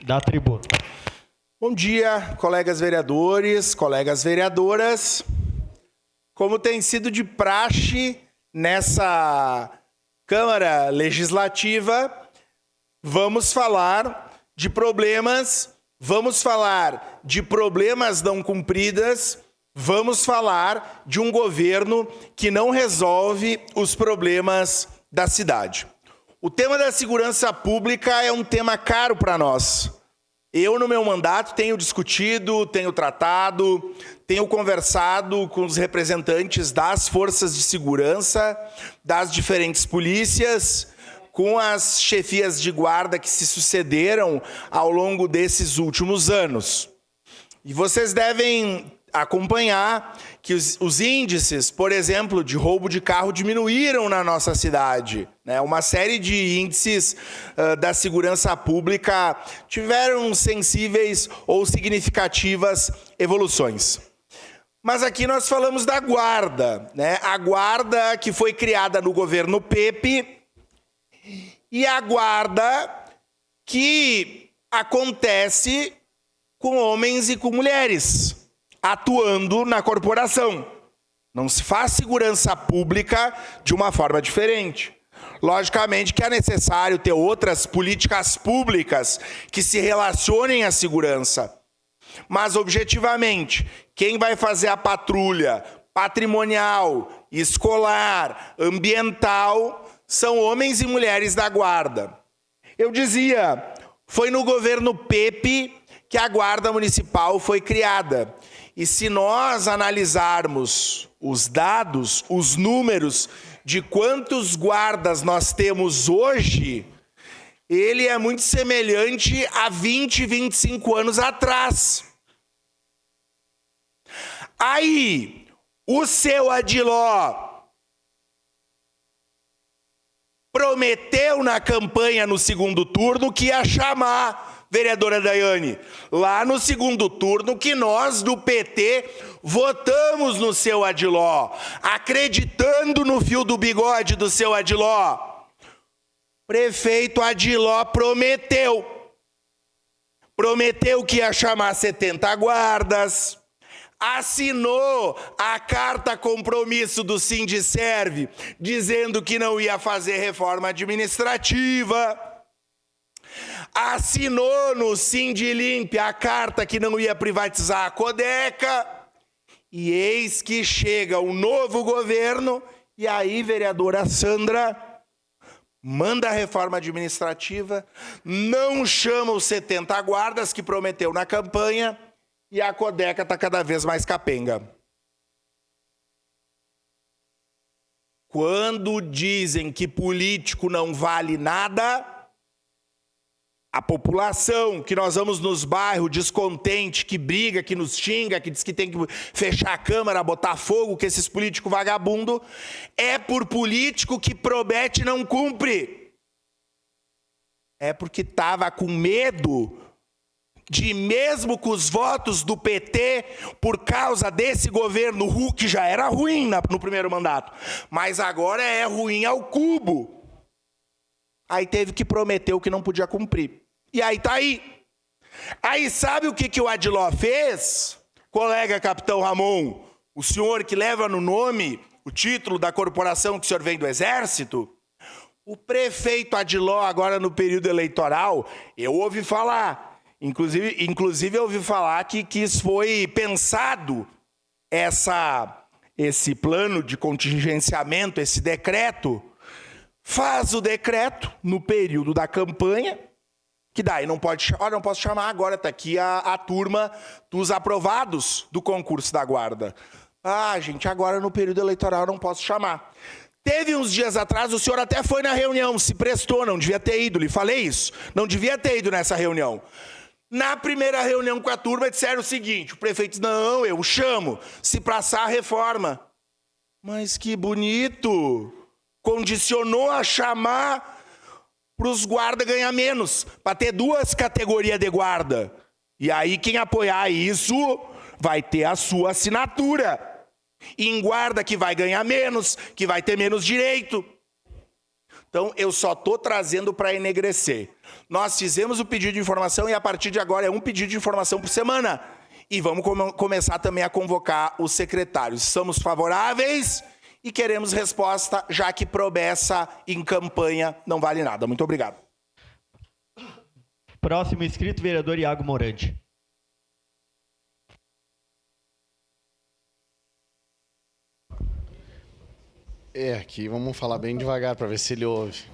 da tribuna. Bom dia, colegas vereadores, colegas vereadoras. Como tem sido de praxe nessa Câmara Legislativa, vamos falar de problemas não cumpridas, vamos falar de um governo que não resolve os problemas da cidade. O tema da segurança pública é um tema caro para nós. Eu, no meu mandato, tenho discutido, tenho tratado, tenho conversado com os representantes das forças de segurança, das diferentes polícias, com as chefias de guarda que se sucederam ao longo desses últimos anos. E vocês devem acompanhar que os índices, por exemplo, de roubo de carro diminuíram na nossa cidade, né? Uma série de índices da segurança pública tiveram sensíveis ou significativas evoluções. Mas aqui nós falamos da guarda, né? A guarda que foi criada no governo Pepe e a guarda que acontece com homens e com mulheres atuando na corporação. Não se faz segurança pública de uma forma diferente. Logicamente que é necessário ter outras políticas públicas que se relacionem à segurança. Mas, objetivamente, quem vai fazer a patrulha patrimonial, escolar, ambiental, são homens e mulheres da guarda. Eu dizia, foi no governo Pepe que a Guarda Municipal foi criada. E se nós analisarmos os dados, os números de quantos guardas nós temos hoje, ele é muito semelhante a 20, 25 anos atrás. Aí, o seu Adiló prometeu na campanha no segundo turno que ia chamar vereadora Daiane, lá no segundo turno, que nós do PT votamos no seu Adiló, acreditando no fio do bigode do seu Adiló. Prefeito Adiló prometeu que ia chamar 70 guardas, assinou a carta compromisso do Sindiserve, dizendo que não ia fazer reforma administrativa, assinou no Sindilimp a carta que não ia privatizar a Codeca, e eis que chega o novo governo, e aí, vereadora Sandra, manda a reforma administrativa, não chama os 70 guardas que prometeu na campanha, e a Codeca está cada vez mais capenga. Quando dizem que político não vale nada, a população, que nós vamos nos bairros descontente, que briga, que nos xinga, que diz que tem que fechar a Câmara, botar fogo, que esses políticos vagabundos, é por político que promete e não cumpre. É porque estava com medo de, mesmo com os votos do PT, por causa desse governo que já era ruim no primeiro mandato, mas agora é ruim ao cubo. Aí teve que prometer o que não podia cumprir. E aí tá aí. Aí sabe o que o Adiló fez? Colega Capitão Ramon, o senhor que leva no nome o título da corporação que o senhor vem do Exército, o prefeito Adiló, agora no período eleitoral, eu ouvi falar, inclusive eu ouvi falar que foi pensado esse plano de contingenciamento, esse decreto, faz o decreto no período da campanha, que daí não posso chamar agora, está aqui a turma dos aprovados do concurso da guarda. Ah, gente, agora no período eleitoral não posso chamar. Teve uns dias atrás, o senhor até foi na reunião, se prestou, não devia ter ido, lhe falei isso, não devia ter ido nessa reunião. Na primeira reunião com a turma disseram o seguinte, o prefeito disse, não, eu chamo, se passar a reforma. Mas que bonito! Condicionou a chamar para os guardas ganhar menos, para ter duas categorias de guarda. E aí quem apoiar isso vai ter a sua assinatura. Em guarda que vai ganhar menos, que vai ter menos direito. Então, eu só estou trazendo para enegrecer. Nós fizemos o pedido de informação e, a partir de agora, é um pedido de informação por semana. E vamos começar também a convocar os secretários. Somos favoráveis e queremos resposta, já que promessa em campanha não vale nada. Muito obrigado. Próximo inscrito, vereador Iago Morandi. Aqui vamos falar bem devagar para ver se ele ouve.